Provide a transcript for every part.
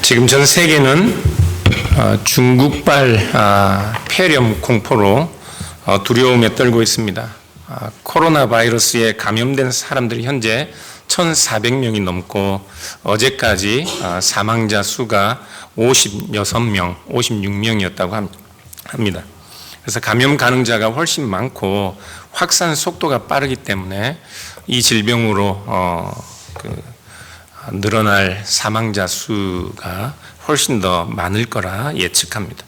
지금 전 세계는 중국발 폐렴 공포로 두려움에 떨고 있습니다. 코로나 바이러스에 감염된 사람들이 현재 1,400명이 넘고 어제까지 사망자 수가 56명, 56명이었다고 합니다. 그래서 감염 가능자가 훨씬 많고 확산 속도가 빠르기 때문에 이 질병으로 늘어날 사망자 수가 훨씬 더 많을 거라 예측합니다.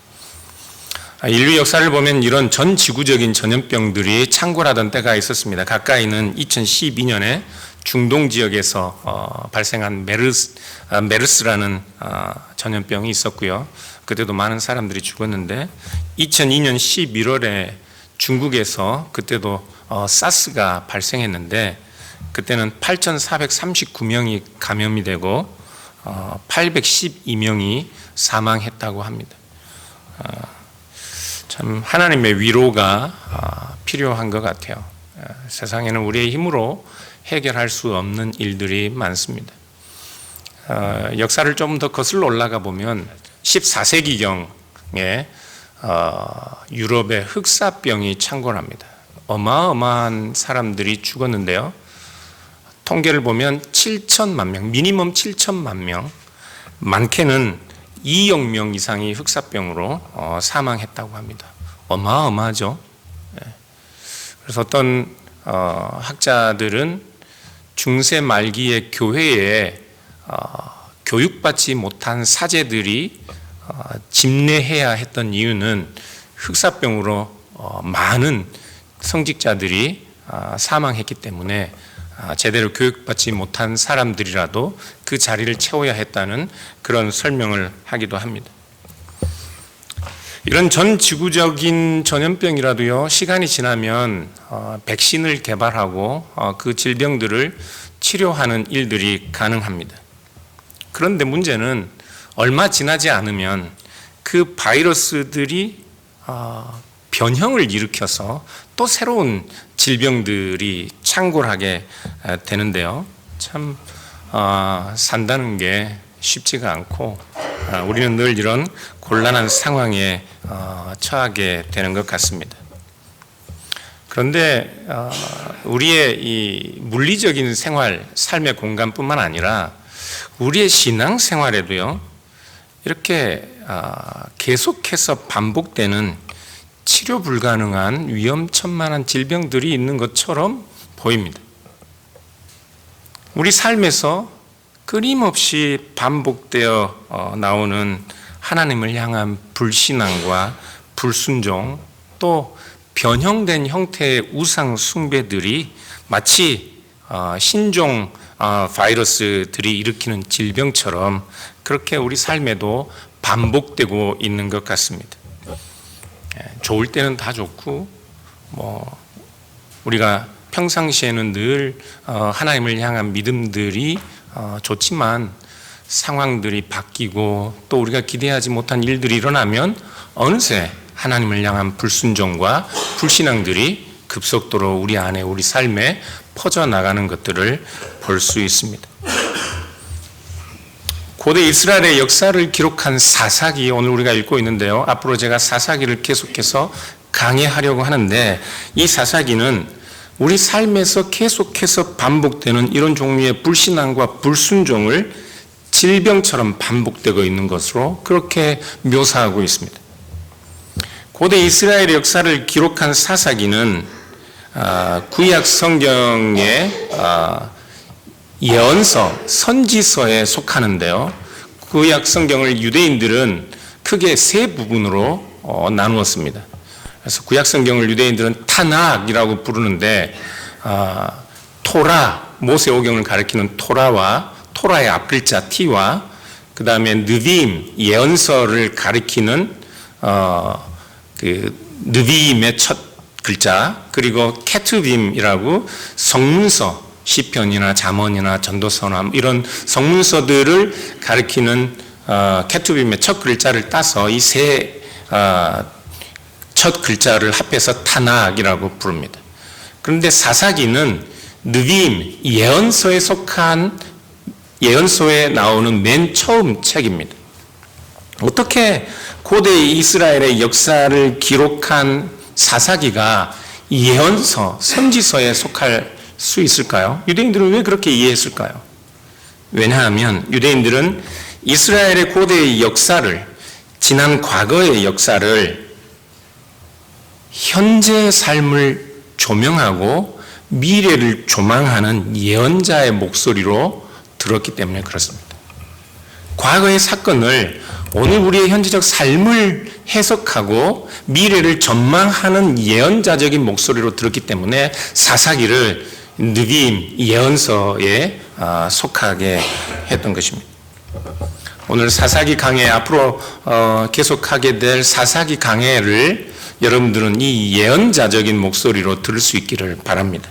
인류 역사를 보면 이런 전 지구적인 전염병들이 창궐하던 때가 있었습니다. 가까이는 2012년에 중동 지역에서 발생한 메르스라는 전염병이 있었고요. 그때도 많은 사람들이 죽었는데 2002년 11월에 중국에서 그때도 사스가 발생했는데 그때는 8,439명이 감염이 되고 812명이 사망했다고 합니다. 참 하나님의 위로가 필요한 것 같아요. 세상에는 우리의 힘으로 해결할 수 없는 일들이 많습니다. 역사를 좀 더 거슬러 올라가 보면 14세기경에 유럽의 흑사병이 창궐합니다. 어마어마한 사람들이 죽었는데요. 통계를 보면 7천만 명, 미니멈 7천만 명, 많게는 2억 명 이상이 흑사병으로 사망했다고 합니다. 어마어마하죠. 그래서 어떤 학자들은 중세 말기의 교회에 교육받지 못한 사제들이 집례해야 했던 이유는 흑사병으로 많은 성직자들이 사망했기 때문에 제대로 교육받지 못한 사람들이라도 그 자리를 채워야 했다는 그런 설명을 하기도 합니다. 이런 전 지구적인 전염병이라도요, 시간이 지나면 백신을 개발하고 그 질병들을 치료하는 일들이 가능합니다. 그런데 문제는 얼마 지나지 않으면 그 바이러스들이 변형을 일으켜서 또 새로운 질병들이 창궐하게 되는데요. 참 산다는 게 쉽지가 않고 우리는 늘 이런 곤란한 상황에 처하게 되는 것 같습니다. 그런데 우리의 이 물리적인 생활, 삶의 공간뿐만 아니라 우리의 신앙 생활에도요, 이렇게 계속해서 반복되는 치료 불가능한 위험천만한 질병들이 있는 것처럼 보입니다. 우리 삶에서 끊임없이 반복되어 나오는 하나님을 향한 불신앙과 불순종, 또 변형된 형태의 우상 숭배들이 마치 신종 바이러스들이 일으키는 질병처럼 그렇게 우리 삶에도 반복되고 있는 것 같습니다. 좋을 때는 다 좋고 우리가 평상시에는 늘 하나님을 향한 믿음들이 좋지만 상황들이 바뀌고 또 우리가 기대하지 못한 일들이 일어나면 어느새 하나님을 향한 불순종과 불신앙들이 급속도로 우리 안에 우리 삶에 퍼져나가는 것들을 볼 수 있습니다. 고대 이스라엘의 역사를 기록한 사사기 오늘 우리가 읽고 있는데요. 앞으로 제가 사사기를 계속해서 강의하려고 하는데 이 사사기는 우리 삶에서 계속해서 반복되는 이런 종류의 불신앙과 불순종을 질병처럼 반복되고 있는 것으로 그렇게 묘사하고 있습니다. 고대 이스라엘의 역사를 기록한 사사기는 구약 성경의 예언서, 선지서에 속하는데요. 구약 성경을 유대인들은 크게 세 부분으로 나누었습니다. 그래서 구약 성경을 유대인들은 타낙이라고 부르는데 토라, 모세오경을 가리키는 토라와 토라의 앞글자 T와 그 다음에 느빔, 예언서를 가리키는 그 느빔의 첫 글자, 그리고 케투빔이라고 성문서, 시편이나 잠언이나 전도서나 이런 성문서들을 가리키는 케투빔의 첫 글자를 따서 이 세 첫 글자를 합해서 타낙이라고 부릅니다. 그런데 사사기는 느빔, 예언서에 속한 예언서에 나오는 맨 처음 책입니다. 어떻게 고대 이스라엘의 역사를 기록한 사사기가 예언서, 선지서에 속할 수 있을까요? 유대인들은 왜 그렇게 이해했을까요? 왜냐하면 유대인들은 이스라엘의 고대의 역사를, 지난 과거의 역사를 현재의 삶을 조명하고 미래를 조망하는 예언자의 목소리로 들었기 때문에 그렇습니다. 과거의 사건을 오늘 우리의 현재적 삶을 해석하고 미래를 전망하는 예언자적인 목소리로 들었기 때문에 사사기를 느비임, 예언서에 속하게 했던 것입니다. 오늘 사사기 강해, 앞으로 계속하게 될 사사기 강해를 여러분들은 이 예언자적인 목소리로 들을 수 있기를 바랍니다.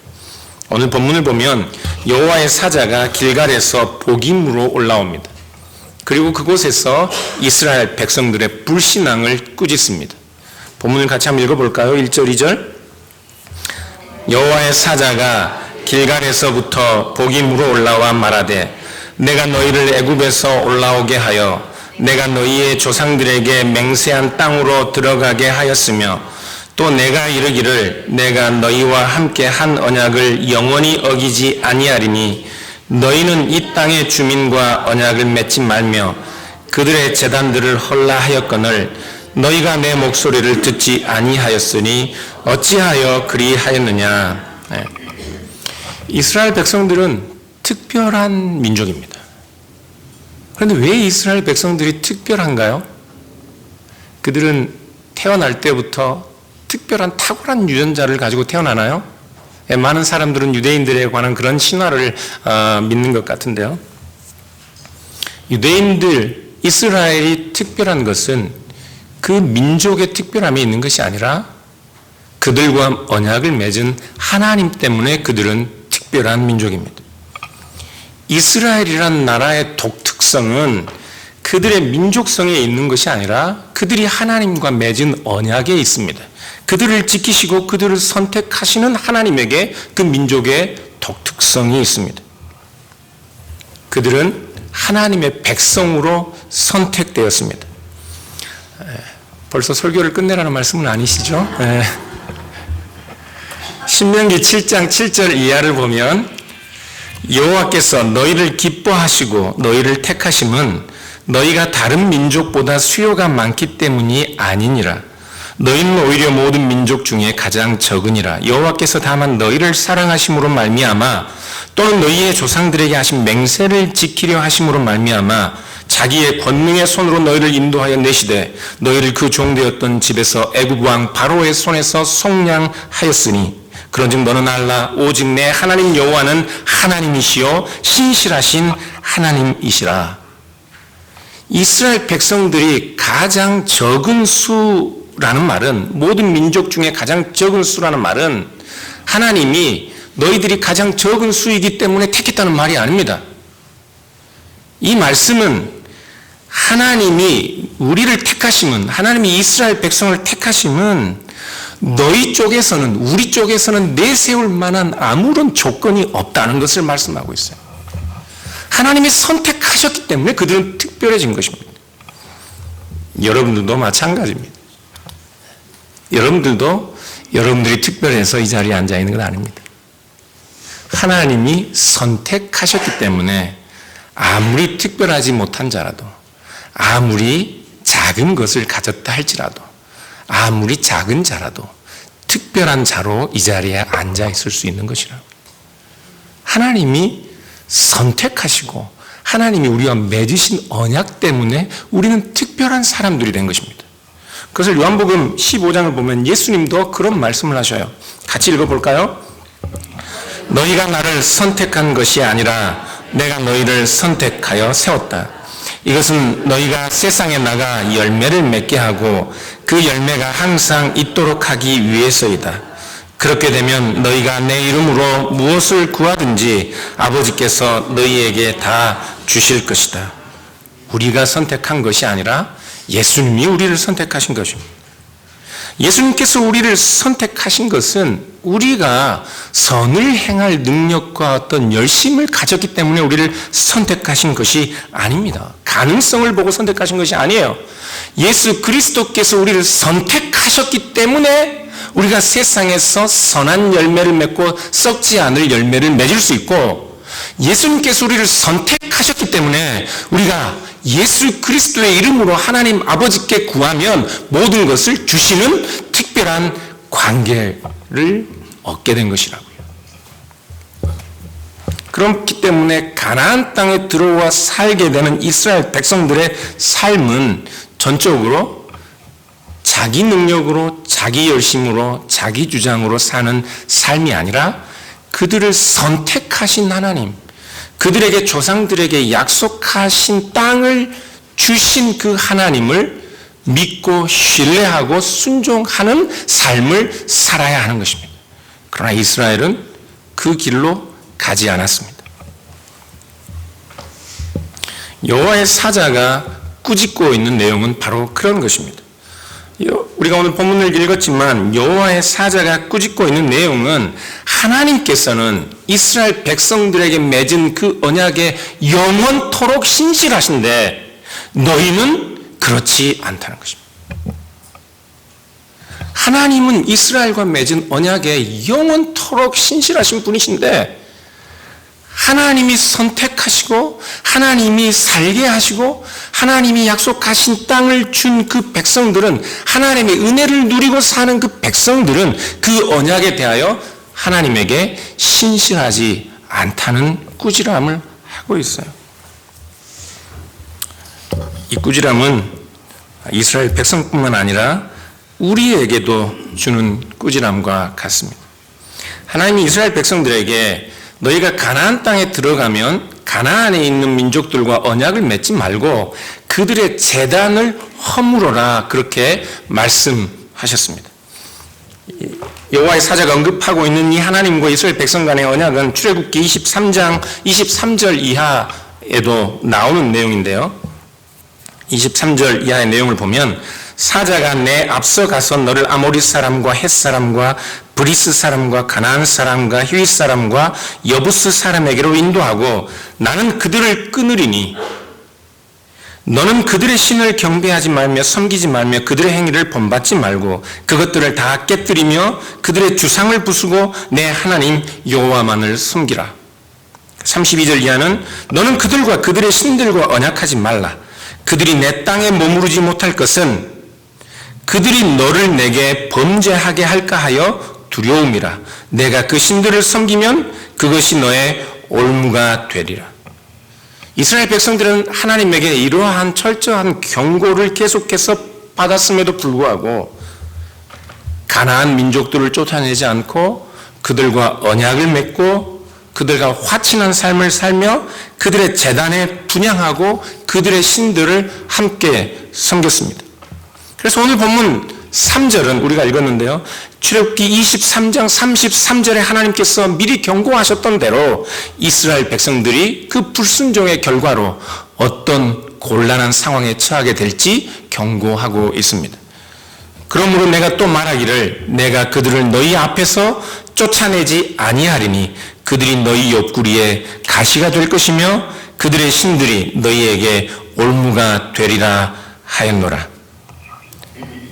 오늘 본문을 보면 여호와의 사자가 길갈에서 복임으로 올라옵니다. 그리고 그곳에서 이스라엘 백성들의 불신앙을 꾸짖습니다. 본문을 같이 한번 읽어볼까요? 1절, 2절. 여호와의 사자가 길갈에서부터 복임으로 올라와 말하되 내가 너희를 애굽에서 올라오게 하여 내가 너희의 조상들에게 맹세한 땅으로 들어가게 하였으며 또 내가 이르기를 내가 너희와 함께 한 언약을 영원히 어기지 아니하리니 너희는 이 땅의 주민과 언약을 맺지 말며 그들의 제단들을 헐라 하였거늘 너희가 내 목소리를 듣지 아니하였으니 어찌하여 그리하였느냐. 네. 이스라엘 백성들은 특별한 민족입니다. 그런데 왜 이스라엘 백성들이 특별한가요? 그들은 태어날 때부터 특별한 탁월한 유전자를 가지고 태어나나요? 많은 사람들은 유대인들에 관한 그런 신화를 믿는 것 같은데요. 유대인들, 이스라엘이 특별한 것은 그 민족의 특별함이 있는 것이 아니라 그들과 언약을 맺은 하나님 때문에 그들은 특별한 민족입니다. 이스라엘이라는 나라의 독특성은 그들의 민족성에 있는 것이 아니라 그들이 하나님과 맺은 언약에 있습니다. 그들을 지키시고 그들을 선택하시는 하나님에게 그 민족의 독특성이 있습니다. 그들은 하나님의 백성으로 선택되었습니다. 벌써 설교를 끝내라는 말씀은 아니시죠? 신명기 7장 7절 이하를 보면 여호와께서 너희를 기뻐하시고 너희를 택하심은 너희가 다른 민족보다 수요가 많기 때문이 아니니라. 너희는 오히려 모든 민족 중에 가장 적으니라. 여호와께서 다만 너희를 사랑하심으로 말미암아 또는 너희의 조상들에게 하신 맹세를 지키려 하심으로 말미암아 자기의 권능의 손으로 너희를 인도하여 내시되 너희를 그 종되었던 집에서 애굽 왕 바로의 손에서 속량하였으니 그런즉 너는 알라 오직 내 하나님 여호와는 하나님이시요 신실하신 하나님이시라. 이스라엘 백성들이 가장 적은 수라는 말은, 모든 민족 중에 가장 적은 수라는 말은 하나님이 너희들이 가장 적은 수이기 때문에 택했다는 말이 아닙니다. 이 말씀은 하나님이 우리를 택하심은, 하나님이 이스라엘 백성을 택하심은 너희 쪽에서는, 우리 쪽에서는 내세울 만한 아무런 조건이 없다는 것을 말씀하고 있어요. 하나님이 선택하셨기 때문에 그들은 특별해진 것입니다. 여러분들도 마찬가지입니다. 여러분들도 여러분들이 특별해서 이 자리에 앉아 있는 건 아닙니다. 하나님이 선택하셨기 때문에 아무리 특별하지 못한 자라도, 아무리 작은 것을 가졌다 할지라도, 아무리 작은 자라도 특별한 자로 이 자리에 앉아 있을 수 있는 것이라고. 하나님이 선택하시고 하나님이 우리와 맺으신 언약 때문에 우리는 특별한 사람들이 된 것입니다. 그래서 요한복음 15장을 보면 예수님도 그런 말씀을 하셔요. 같이 읽어볼까요? 너희가 나를 선택한 것이 아니라 내가 너희를 선택하여 세웠다. 이것은 너희가 세상에 나가 열매를 맺게 하고 그 열매가 항상 있도록 하기 위해서이다. 그렇게 되면 너희가 내 이름으로 무엇을 구하든지 아버지께서 너희에게 다 주실 것이다. 우리가 선택한 것이 아니라 예수님이 우리를 선택하신 것입니다. 예수님께서 우리를 선택하신 것은 우리가 선을 행할 능력과 어떤 열심을 가졌기 때문에 우리를 선택하신 것이 아닙니다. 가능성을 보고 선택하신 것이 아니에요. 예수 그리스도께서 우리를 선택하셨기 때문에 우리가 세상에서 선한 열매를 맺고 썩지 않을 열매를 맺을 수 있고, 예수님께서 우리를 선택하셨기 때문에 우리가 예수 그리스도의 이름으로 하나님 아버지께 구하면 모든 것을 주시는 특별한 관계를 얻게 된 것이라고요. 그렇기 때문에 가나안 땅에 들어와 살게 되는 이스라엘 백성들의 삶은 전적으로 자기 능력으로, 자기 열심으로, 자기 주장으로 사는 삶이 아니라 그들을 선택하신 하나님, 그들에게 조상들에게 약속하신 땅을 주신 그 하나님을 믿고 신뢰하고 순종하는 삶을 살아야 하는 것입니다. 그러나 이스라엘은 그 길로 가지 않았습니다. 여호와의 사자가 꾸짖고 있는 내용은 바로 그런 것입니다. 우리가 오늘 본문을 읽었지만 여호와의 사자가 꾸짖고 있는 내용은 하나님께서는 이스라엘 백성들에게 맺은 그 언약에 영원토록 신실하신데 너희는 그렇지 않다는 것입니다. 하나님은 이스라엘과 맺은 언약에 영원토록 신실하신 분이신데 하나님이 선택하시고 하나님이 살게 하시고 하나님이 약속하신 땅을 준 그 백성들은, 하나님의 은혜를 누리고 사는 그 백성들은 그 언약에 대하여 하나님에게 신실하지 않다는 꾸지람을 하고 있어요. 이 꾸지람은 이스라엘 백성뿐만 아니라 우리에게도 주는 꾸지람과 같습니다. 하나님이 이스라엘 백성들에게 너희가 가나안 땅에 들어가면 가나안에 있는 민족들과 언약을 맺지 말고 그들의 제단을 허물어라, 그렇게 말씀하셨습니다. 여호와의 사자가 언급하고 있는 이 하나님과 이스라엘 백성 간의 언약은 출애굽기 23장 23절 이하에도 나오는 내용인데요. 23절 이하의 내용을 보면 사자가 내 앞서 가서 너를 아모리 사람과 헷 사람과 브리스 사람과 가나안 사람과 히윗 사람과 여부스 사람에게로 인도하고 나는 그들을 끊으리니 너는 그들의 신을 경배하지 말며 섬기지 말며 그들의 행위를 본받지 말고 그것들을 다 깨뜨리며 그들의 주상을 부수고 내 하나님 여호와만을 섬기라. 32절 이하는 너는 그들과 그들의 신들과 언약하지 말라. 그들이 내 땅에 머무르지 못할 것은 그들이 너를 내게 범죄하게 할까 하여 두려움이라. 내가 그 신들을 섬기면 그것이 너의 올무가 되리라. 이스라엘 백성들은 하나님에게 이러한 철저한 경고를 계속해서 받았음에도 불구하고 가나안 민족들을 쫓아내지 않고 그들과 언약을 맺고 그들과 화친한 삶을 살며 그들의 제단에 분향하고 그들의 신들을 함께 섬겼습니다. 그래서 오늘 본문 3절은 우리가 읽었는데요. 출애굽기 23장 33절에 하나님께서 미리 경고하셨던 대로 이스라엘 백성들이 그 불순종의 결과로 어떤 곤란한 상황에 처하게 될지 경고하고 있습니다. 그러므로 내가 또 말하기를 내가 그들을 너희 앞에서 쫓아내지 아니하리니 그들이 너희 옆구리에 가시가 될 것이며 그들의 신들이 너희에게 올무가 되리라 하였노라.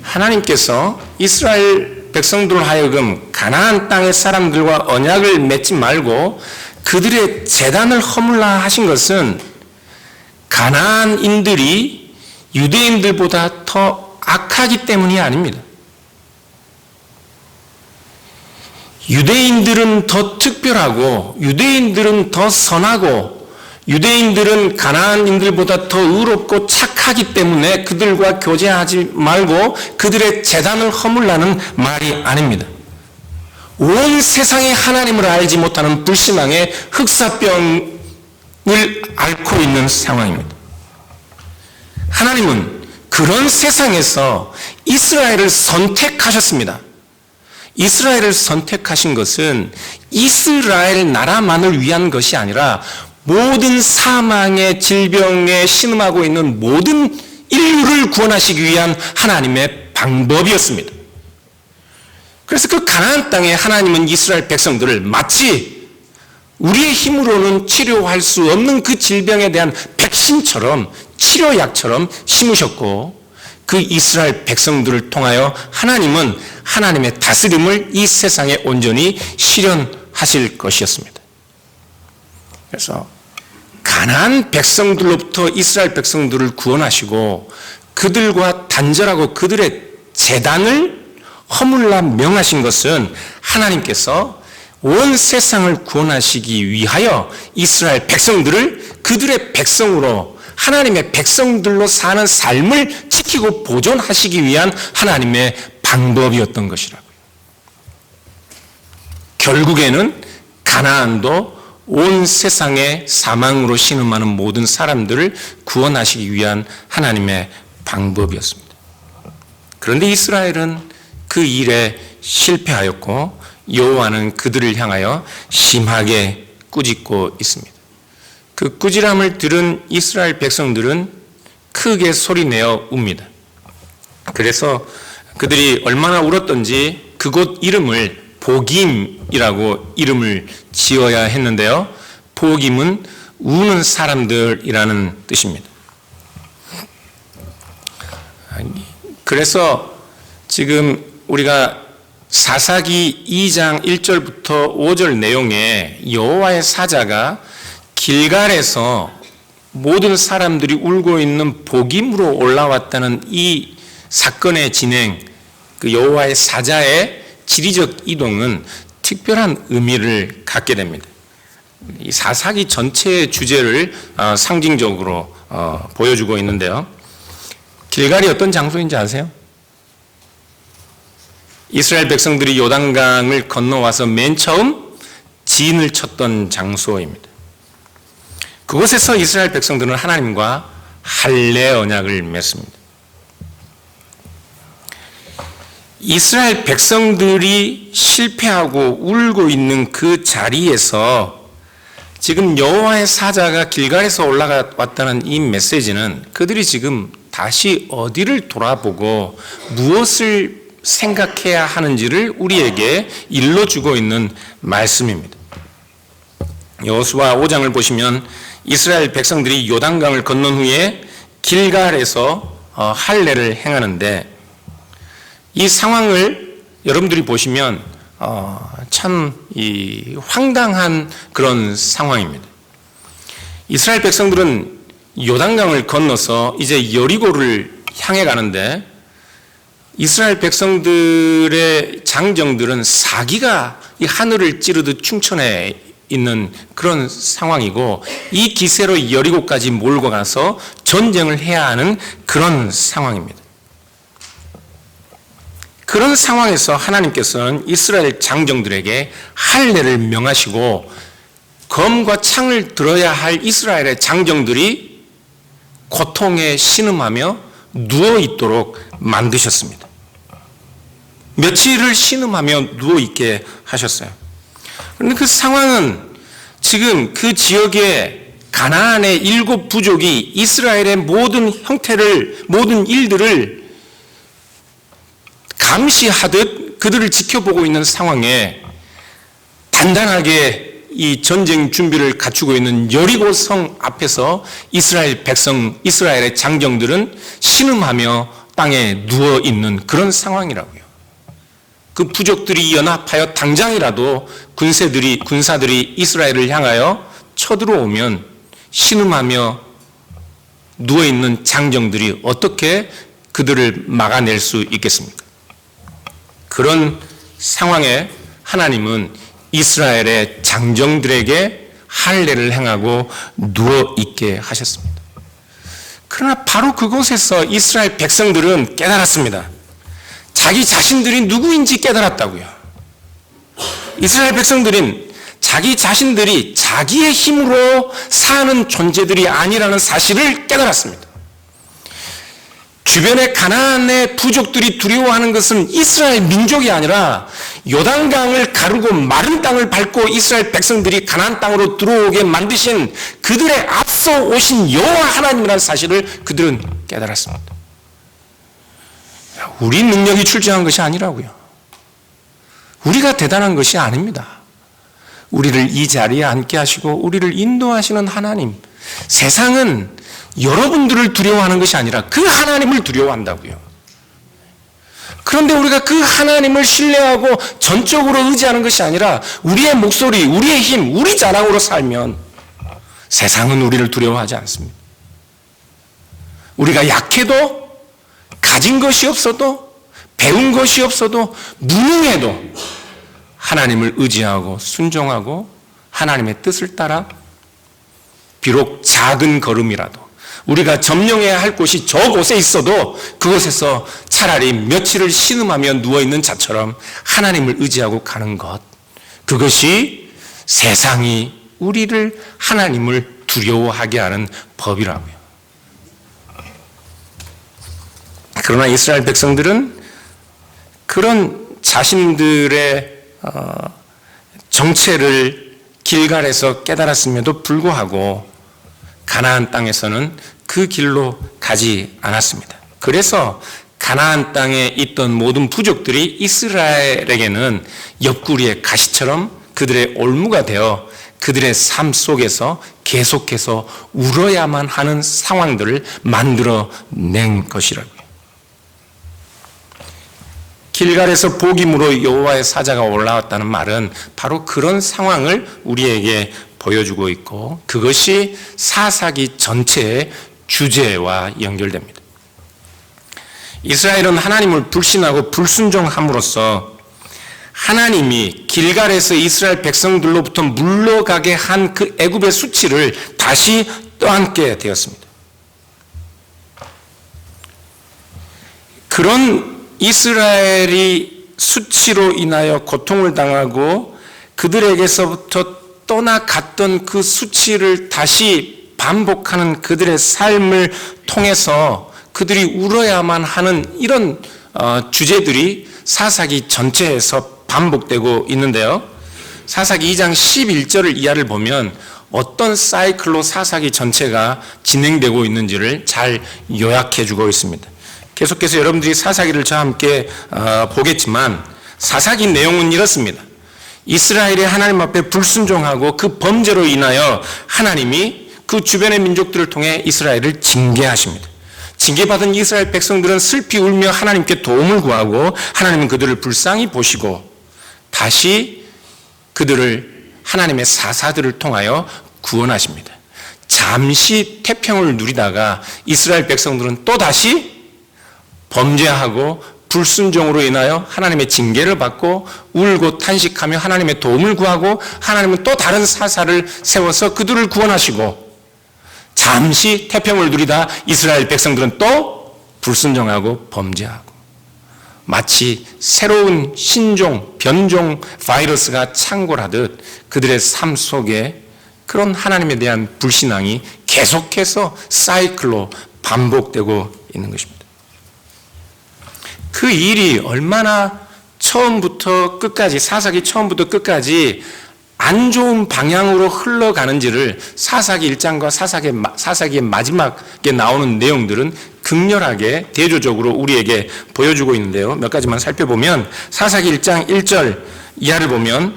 하나님께서 이스라엘 백성들을 하여금 가나안 땅의 사람들과 언약을 맺지 말고 그들의 제단을 허물라 하신 것은 가나안인들이 유대인들보다 더 악하기 때문이 아닙니다. 유대인들은 더 특별하고 유대인들은 더 선하고 유대인들은 가나안인들보다 더 의롭고 착하기 때문에 그들과 교제하지 말고 그들의 제단을 허물라는 말이 아닙니다. 온 세상이 하나님을 알지 못하는 불신앙의 흑사병을 앓고 있는 상황입니다. 하나님은 그런 세상에서 이스라엘을 선택하셨습니다. 이스라엘을 선택하신 것은 이스라엘 나라만을 위한 것이 아니라 모든 사망의 질병에 신음하고 있는 모든 인류를 구원하시기 위한 하나님의 방법이었습니다. 그래서 그 가나안 땅에 하나님은 이스라엘 백성들을 마치 우리의 힘으로는 치료할 수 없는 그 질병에 대한 백신처럼, 치료약처럼 심으셨고, 그 이스라엘 백성들을 통하여 하나님은 하나님의 다스림을 이 세상에 온전히 실현하실 것이었습니다. 그래서 가나안 백성들로부터 이스라엘 백성들을 구원하시고 그들과 단절하고 그들의 재단을 허물라 명하신 것은 하나님께서 온 세상을 구원하시기 위하여 이스라엘 백성들을 그들의 백성으로, 하나님의 백성들로 사는 삶을 지키고 보존하시기 위한 하나님의 방법이었던 것이라고요. 결국에는 가나안도 온 세상에 사망으로 신음하는 모든 사람들을 구원하시기 위한 하나님의 방법이었습니다. 그런데 이스라엘은 그 일에 실패하였고 여호와는 그들을 향하여 심하게 꾸짖고 있습니다. 그 꾸지람을 들은 이스라엘 백성들은 크게 소리내어 웁니다. 그래서 그들이 얼마나 울었던지 그곳 이름을 보김이라고 이름을 지어야 했는데요. 보김은 우는 사람들이라는 뜻입니다. 그래서 지금 우리가 사사기 2장 1절부터 5절 내용에 여호와의 사자가 길갈에서 모든 사람들이 울고 있는 보김으로 올라왔다는 이 사건의 진행, 그 여호와의 사자의 지리적 이동은 특별한 의미를 갖게 됩니다. 이 사사기 전체의 주제를 상징적으로 보여주고 있는데요. 길갈이 어떤 장소인지 아세요? 이스라엘 백성들이 요단강을 건너와서 맨 처음 진을 쳤던 장소입니다. 그곳에서 이스라엘 백성들은 하나님과 할례 언약을 맺습니다. 이스라엘 백성들이 실패하고 울고 있는 그 자리에서 지금 여호와의 사자가 길갈에서 올라왔다는 이 메시지는 그들이 지금 다시 어디를 돌아보고 무엇을 생각해야 하는지를 우리에게 일러주고 있는 말씀입니다. 여호수아 5장을 보시면 이스라엘 백성들이 요단강을 건넌 후에 길갈에서 할례를 행하는데, 이 상황을 여러분들이 보시면 참 황당한 그런 상황입니다. 이스라엘 백성들은 요단강을 건너서 이제 여리고를 향해 가는데, 이스라엘 백성들의 장정들은 사기가 이 하늘을 찌르듯 충천해 있는 그런 상황이고, 이 기세로 여리고까지 몰고 가서 전쟁을 해야 하는 그런 상황입니다. 그런 상황에서 하나님께서는 이스라엘 장정들에게 할례를 명하시고 검과 창을 들어야 할 이스라엘의 장정들이 고통에 신음하며 누워 있도록 만드셨습니다. 며칠을 신음하며 누워 있게 하셨어요. 그런데 그 상황은 지금 그 지역의 가나안의 7 부족이 이스라엘의 모든 형태를, 모든 일들을 감시하듯 그들을 지켜보고 있는 상황에 단단하게 이 전쟁 준비를 갖추고 있는 여리고 성 앞에서 이스라엘 백성, 이스라엘의 장정들은 신음하며 땅에 누워 있는 그런 상황이라고요. 그 부족들이 연합하여 당장이라도 군사들이 이스라엘을 향하여 쳐들어오면 신음하며 누워 있는 장정들이 어떻게 그들을 막아낼 수 있겠습니까? 그런 상황에 하나님은 이스라엘의 장정들에게 할례를 행하고 누워 있게 하셨습니다. 그러나 바로 그곳에서 이스라엘 백성들은 깨달았습니다. 자기 자신들이 누구인지 깨달았다고요. 이스라엘 백성들은 자기 자신들이 자기의 힘으로 사는 존재들이 아니라는 사실을 깨달았습니다. 주변의 가나안의 부족들이 두려워하는 것은 이스라엘 민족이 아니라 요단강을 가르고 마른 땅을 밟고 이스라엘 백성들이 가나안 땅으로 들어오게 만드신 그들의 앞서 오신 여호와 하나님이라는 사실을 그들은 깨달았습니다. 우리 능력이 출중한 것이 아니라고요. 우리가 대단한 것이 아닙니다. 우리를 이 자리에 앉게 하시고 우리를 인도하시는 하나님, 세상은 여러분들을 두려워하는 것이 아니라 그 하나님을 두려워한다고요. 그런데 우리가 그 하나님을 신뢰하고 전적으로 의지하는 것이 아니라 우리의 목소리, 우리의 힘, 우리 자랑으로 살면 세상은 우리를 두려워하지 않습니다. 우리가 약해도, 가진 것이 없어도, 배운 것이 없어도, 무능해도 하나님을 의지하고 순종하고 하나님의 뜻을 따라 비록 작은 걸음이라도 우리가 점령해야 할 곳이 저곳에 있어도 그곳에서 차라리 며칠을 신음하며 누워있는 자처럼 하나님을 의지하고 가는 것, 그것이 세상이 우리를, 하나님을 두려워하게 하는 법이라고요. 그러나 이스라엘 백성들은 그런 자신들의 정체를 길갈에서 깨달았음에도 불구하고 가나안 땅에서는 그 길로 가지 않았습니다. 그래서 가나안 땅에 있던 모든 부족들이 이스라엘에게는 옆구리의 가시처럼 그들의 올무가 되어 그들의 삶 속에서 계속해서 울어야만 하는 상황들을 만들어낸 것이라고요. 길갈에서 복임으로 여호와의 사자가 올라왔다는 말은 바로 그런 상황을 우리에게 보여주고 있고, 그것이 사사기 전체의 주제와 연결됩니다. 이스라엘은 하나님을 불신하고 불순종함으로써 하나님이 길갈에서 이스라엘 백성들로부터 물러가게 한 그 애굽의 수치를 다시 떠안게 되었습니다. 그런 이스라엘이 수치로 인하여 고통을 당하고 그들에게서부터 떠나갔던 그 수치를 다시 반복하는 그들의 삶을 통해서 그들이 울어야만 하는 이런 주제들이 사사기 전체에서 반복되고 있는데요. 사사기 2장 11절을 이하를 보면 어떤 사이클로 사사기 전체가 진행되고 있는지를 잘 요약해 주고 있습니다. 계속해서 여러분들이 사사기를 저와 함께 보겠지만 사사기 내용은 이렇습니다. 이스라엘이 하나님 앞에 불순종하고 그 범죄로 인하여 하나님이 그 주변의 민족들을 통해 이스라엘을 징계하십니다. 징계받은 이스라엘 백성들은 슬피 울며 하나님께 도움을 구하고 하나님은 그들을 불쌍히 보시고 다시 그들을 하나님의 사사들을 통하여 구원하십니다. 잠시 태평을 누리다가 이스라엘 백성들은 또다시 범죄하고 불순종으로 인하여 하나님의 징계를 받고 울고 탄식하며 하나님의 도움을 구하고 하나님은 또 다른 사사를 세워서 그들을 구원하시고 잠시 태평을 누리다 이스라엘 백성들은 또 불순종하고 범죄하고 마치 새로운 신종, 변종 바이러스가 창궐하듯 그들의 삶 속에 그런 하나님에 대한 불신앙이 계속해서 사이클로 반복되고 있는 것입니다. 그 일이 얼마나 처음부터 끝까지, 사사기 처음부터 끝까지 안 좋은 방향으로 흘러가는지를 사사기 1장과 사사기의 마지막에 나오는 내용들은 극렬하게 대조적으로 우리에게 보여주고 있는데요. 몇 가지만 살펴보면 사사기 1장 1절 이하를 보면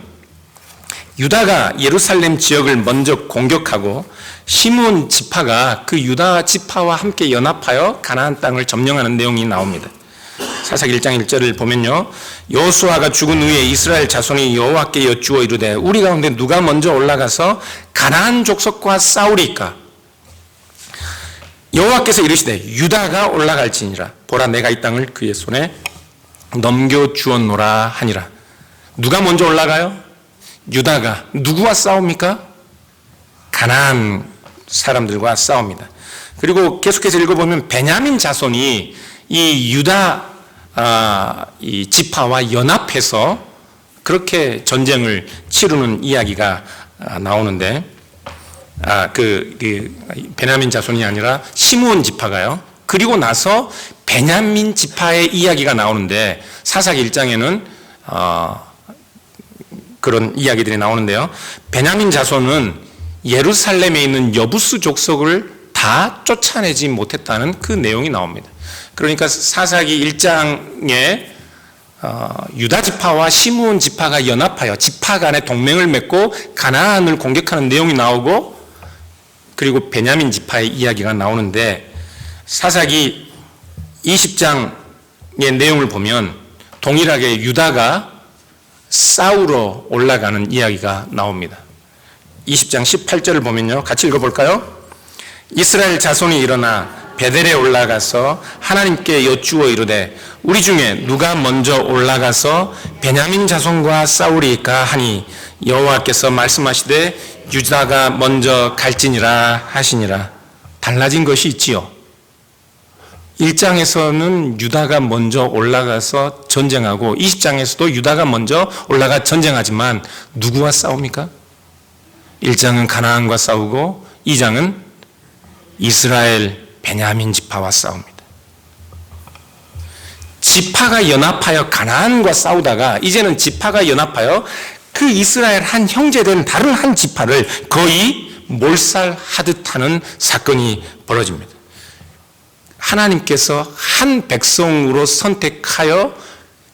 유다가 예루살렘 지역을 먼저 공격하고 시므온 지파가 그 유다 지파와 함께 연합하여 가나안 땅을 점령하는 내용이 나옵니다. 사사기 1장 1절을 보면요, 여호수아가 죽은 후에 이스라엘 자손이 여호와께 여쭈어 이르되 우리 가운데 누가 먼저 올라가서 가나안 족속과 싸우리까? 여호와께서 이르시되 유다가 올라갈지니라. 보라, 내가 이 땅을 그의 손에 넘겨주었노라 하니라. 누가 먼저 올라가요? 유다가. 누구와 싸웁니까? 가나안 사람들과 싸웁니다. 그리고 계속해서 읽어보면 베냐민 자손이 이 유다 이 지파와 연합해서 그렇게 전쟁을 치르는 이야기가 나오는데, 베냐민 자손이 아니라 시므온 지파가요. 그리고 나서 베냐민 지파의 이야기가 나오는데 사사기 1장에는 그런 이야기들이 나오는데요. 베냐민 자손은 예루살렘에 있는 여부스 족속을 다 쫓아내지 못했다는 그 내용이 나옵니다. 그러니까 사사기 1장에 유다 지파와 시므온 지파가 연합하여 지파 간에 동맹을 맺고 가나안을 공격하는 내용이 나오고, 그리고 베냐민 지파의 이야기가 나오는데, 사사기 20장의 내용을 보면 동일하게 유다가 싸우러 올라가는 이야기가 나옵니다. 20장 18절을 보면요, 같이 읽어볼까요? 이스라엘 자손이 일어나 베델에 올라가서 하나님께 여쭈어 이르되 우리 중에 누가 먼저 올라가서 베냐민 자손과 싸우리까 하니 여호와께서 말씀하시되 유다가 먼저 갈지니라 하시니라. 달라진 것이 있지요. 1장에서는 유다가 먼저 올라가서 전쟁하고 20장에서도 유다가 먼저 올라가 전쟁하지만 누구와 싸웁니까? 1장은 가나안과 싸우고 2장은 이스라엘 베냐민 지파와 싸웁니다. 지파가 연합하여 가나안과 싸우다가 이제는 지파가 연합하여 그 이스라엘 한 형제된 다른 한 지파를 거의 몰살하듯 하는 사건이 벌어집니다. 하나님께서 한 백성으로 선택하여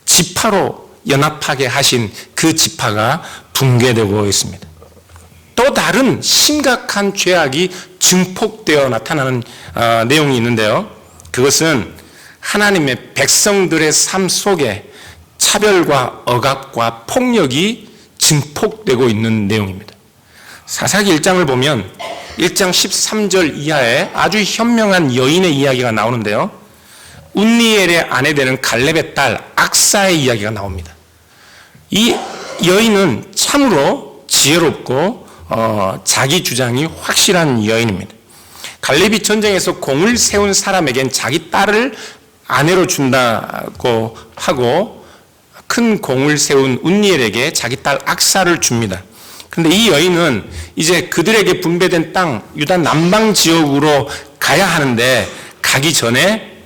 지파로 연합하게 하신 그 지파가 붕괴되고 있습니다. 또 다른 심각한 죄악이 증폭되어 나타나는 내용이 있는데요. 그것은 하나님의 백성들의 삶 속에 차별과 억압과 폭력이 증폭되고 있는 내용입니다. 사사기 1장을 보면 1장 13절 이하에 아주 현명한 여인의 이야기가 나오는데요. 운니엘의 아내 되는 갈렙의 딸 악사의 이야기가 나옵니다. 이 여인은 참으로 지혜롭고 자기 주장이 확실한 여인입니다. 갈렙이 전쟁에서 공을 세운 사람에겐 자기 딸을 아내로 준다고 하고 큰 공을 세운 운니엘에게 자기 딸 악사를 줍니다. 그런데 이 여인은 이제 그들에게 분배된 땅 유다 남방 지역으로 가야 하는데 가기 전에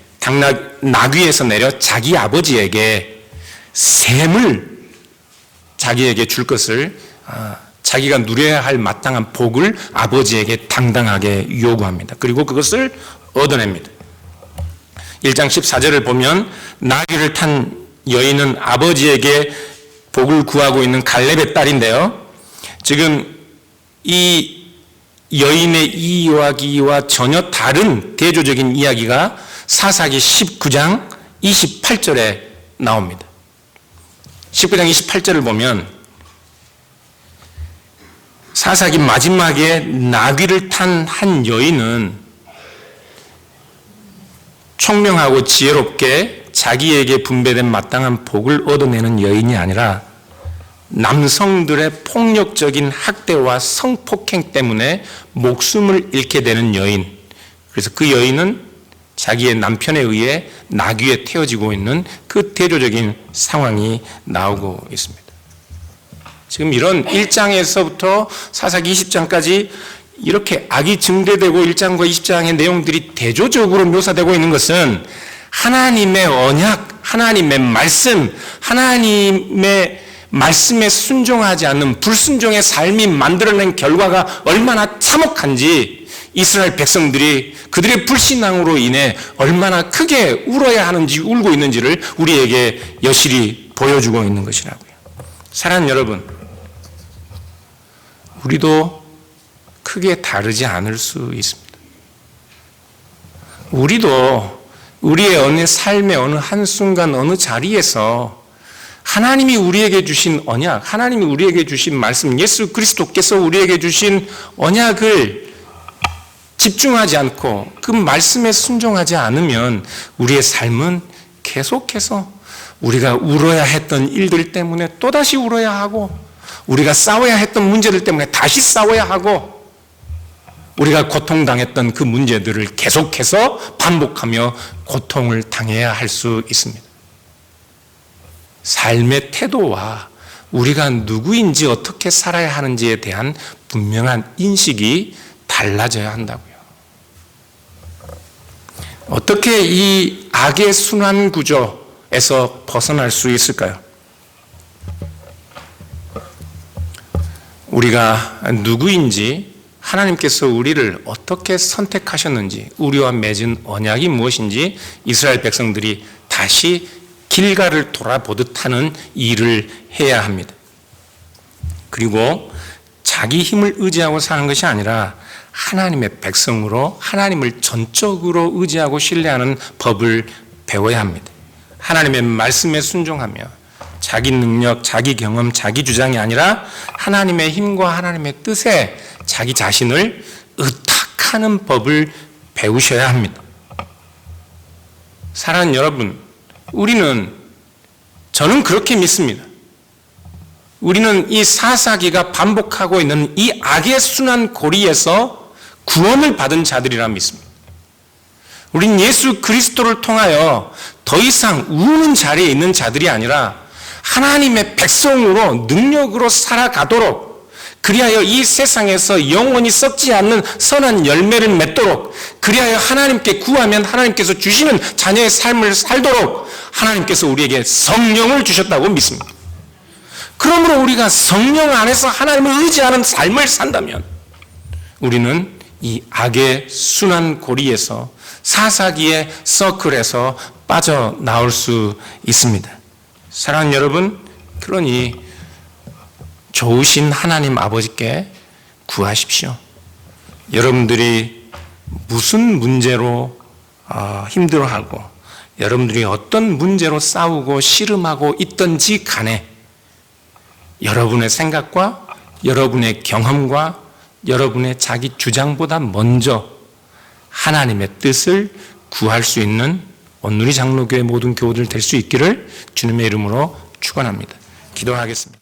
나귀에서 내려 자기 아버지에게 셈을 자기에게 줄 것을 자기가 누려야 할 마땅한 복을 아버지에게 당당하게 요구합니다. 그리고 그것을 얻어냅니다. 1장 14절을 보면 나귀를 탄 여인은 아버지에게 복을 구하고 있는 갈렙의 딸인데요. 지금 이 여인의 이 이야기와 전혀 다른 대조적인 이야기가 사사기 19장 28절에 나옵니다. 19장 28절을 보면 사사기 마지막에 나귀를 탄 한 여인은 총명하고 지혜롭게 자기에게 분배된 마땅한 복을 얻어내는 여인이 아니라 남성들의 폭력적인 학대와 성폭행 때문에 목숨을 잃게 되는 여인. 그래서 그 여인은 자기의 남편에 의해 나귀에 태워지고 있는 그 대조적인 상황이 나오고 있습니다. 지금 이런 1장에서부터 사사기 20장까지 이렇게 악이 증대되고 1장과 20장의 내용들이 대조적으로 묘사되고 있는 것은 하나님의 언약, 하나님의 말씀, 하나님의 말씀에 순종하지 않는 불순종의 삶이 만들어낸 결과가 얼마나 참혹한지 이스라엘 백성들이 그들의 불신앙으로 인해 얼마나 크게 울어야 하는지 울고 있는지를 우리에게 여실히 보여주고 있는 것이라고요. 사랑하는 여러분, 우리도 크게 다르지 않을 수 있습니다. 우리도 우리의 어느 삶의 어느 한순간 어느 자리에서 하나님이 우리에게 주신 언약, 하나님이 우리에게 주신 말씀, 예수 그리스도께서 우리에게 주신 언약을 집중하지 않고 그 말씀에 순종하지 않으면 우리의 삶은 계속해서 우리가 울어야 했던 일들 때문에 또다시 울어야 하고 우리가 싸워야 했던 문제들 때문에 다시 싸워야 하고 우리가 고통당했던 그 문제들을 계속해서 반복하며 고통을 당해야 할 수 있습니다. 삶의 태도와 우리가 누구인지 어떻게 살아야 하는지에 대한 분명한 인식이 달라져야 한다고요. 어떻게 이 악의 순환 구조에서 벗어날 수 있을까요? 우리가 누구인지, 하나님께서 우리를 어떻게 선택하셨는지, 우리와 맺은 언약이 무엇인지 이스라엘 백성들이 다시 길가를 돌아보듯 하는 일을 해야 합니다. 그리고 자기 힘을 의지하고 사는 것이 아니라 하나님의 백성으로 하나님을 전적으로 의지하고 신뢰하는 법을 배워야 합니다. 하나님의 말씀에 순종하며 자기 능력, 자기 경험, 자기 주장이 아니라 하나님의 힘과 하나님의 뜻에 자기 자신을 의탁하는 법을 배우셔야 합니다. 사랑하는 여러분, 저는 그렇게 믿습니다. 우리는 이 사사기가 반복하고 있는 이 악의 순환 고리에서 구원을 받은 자들이라 믿습니다. 우린 예수 그리스도를 통하여 더 이상 우는 자리에 있는 자들이 아니라 하나님의 백성으로 능력으로 살아가도록, 그리하여 이 세상에서 영원히 썩지 않는 선한 열매를 맺도록, 그리하여 하나님께 구하면 하나님께서 주시는 자녀의 삶을 살도록 하나님께서 우리에게 성령을 주셨다고 믿습니다. 그러므로 우리가 성령 안에서 하나님을 의지하는 삶을 산다면 우리는 이 악의 순환 고리에서, 사사기의 서클에서 빠져나올 수 있습니다. 사랑하는 여러분, 그러니 좋으신 하나님 아버지께 구하십시오. 여러분들이 무슨 문제로 힘들어하고 여러분들이 어떤 문제로 싸우고 씨름하고 있든지 간에 여러분의 생각과 여러분의 경험과 여러분의 자기 주장보다 먼저 하나님의 뜻을 구할 수 있는 온누리 장로교회 모든 교우들 될 수 있기를 주님의 이름으로 축원합니다. 기도하겠습니다.